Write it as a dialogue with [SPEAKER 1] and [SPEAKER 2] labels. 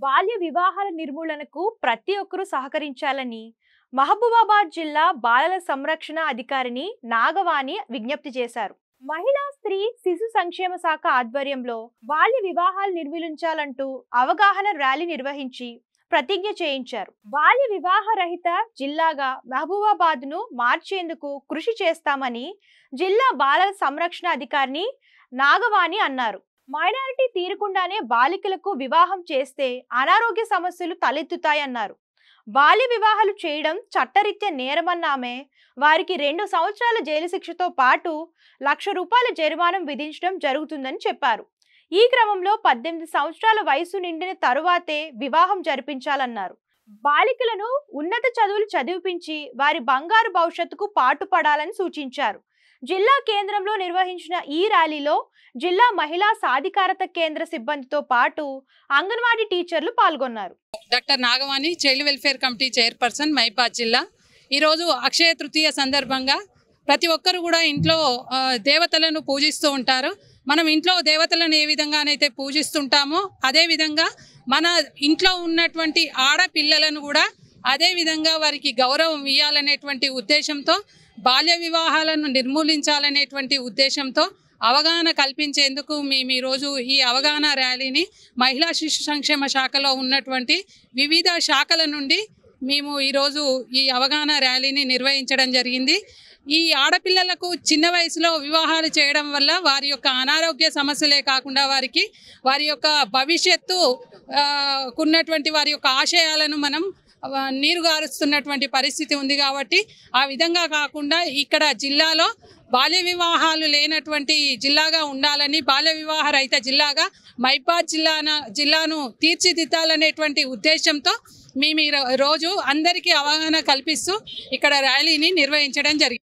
[SPEAKER 1] బాల్య వివాహాల నిర్మూలనకు ప్రతి ఒక్కరూ సహకరించాలని మహబూబాబాద్ జిల్లా బాలల సంరక్షణ అధికారిని నాగవాణి విజ్ఞప్తి చేశారు. మహిళా స్త్రీ శిశు సంక్షేమ శాఖ ఆధ్వర్యంలో బాల్య వివాహాలు నిర్మూలించాలంటూ అవగాహన ర్యాలీ నిర్వహించి ప్రతిజ్ఞ చేయించారు. బాల్య వివాహ రహిత జిల్లాగా మహబూబాబాద్ ను మార్చేందుకు కృషి చేస్తామని జిల్లా బాలల సంరక్షణ అధికారిని నాగవాణి అన్నారు. మైనారిటీ తీరకుండానే బాలికలకు వివాహం చేస్తే అనారోగ్య సమస్యలు తలెత్తుతాయన్నారు. బాల్య వివాహాలు చేయడం చట్టరీత్యా నేరమన్న ఆమె వారికి 2 సంవత్సరాల జైలు శిక్షతో పాటు ₹1,00,000 జరిమానం విధించడం జరుగుతుందని చెప్పారు. ఈ క్రమంలో 18 సంవత్సరాల వయసు నిండిన తరువాతే వివాహం జరిపించాలన్నారు. బాలికలను ఉన్నత చదువులు చదివించి వారి బంగారు భవిష్యత్తుకు పాటుపడాలని సూచించారు. జిల్లా కేంద్రంలో నిర్వహించిన ఈ ర్యాలీలో జిల్లా మహిళా సాధికారత కేంద్ర సిబ్బందితో పాటు అంగన్వాడీ టీచర్లు పాల్గొన్నారు.
[SPEAKER 2] Doctor Nagavani, child welfare committee chairperson, మైపాద్ జిల్లా. ఈరోజు అక్షయ తృతీయ సందర్భంగా ప్రతి ఒక్కరు కూడా ఇంట్లో దేవతలను పూజిస్తూ ఉంటారు. మనం ఇంట్లో దేవతలను ఏ విధంగానైతే పూజిస్తుంటామో అదేవిధంగా మన ఇంట్లో ఉన్నటువంటి ఆడపిల్లలను కూడా అదేవిధంగా వారికి గౌరవం ఇవ్వాలనేటువంటి ఉద్దేశంతో, బాల్య వివాహాలను నిర్మూలించాలనేటువంటి ఉద్దేశంతో అవగాహన కల్పించేందుకు మేము ఈరోజు ఈ అవగాహన ర్యాలీని మహిళా శిశు సంక్షేమ శాఖలో ఉన్నటువంటి వివిధ శాఖల నుండి మేము ఈరోజు ఈ అవగాహన ర్యాలీని నిర్వహించడం జరిగింది. ఈ ఆడపిల్లలకు చిన్న వయసులో వివాహాలు చేయడం వల్ల వారి యొక్క అనారోగ్య సమస్యలే కాకుండా వారి యొక్క భవిష్యత్తు ఉన్నటువంటి వారి యొక్క ఆశయాలను మనం నీరుగారుస్తున్నటువంటి పరిస్థితి ఉంది. కాబట్టి ఆ విధంగా కాకుండా ఇక్కడ జిల్లాలో బాల్య వివాహాలు లేనటువంటి జిల్లాగా ఉండాలని, బాల్య వివాహ రహిత జిల్లాగా మైపాద్ జిల్లాను తీర్చిదిద్దాలనేటువంటి ఉద్దేశంతో మేము ఈ రోజు అందరికీ అవగాహన కల్పిస్తూ ఇక్కడ ర్యాలీని నిర్వహించడం జరిగింది.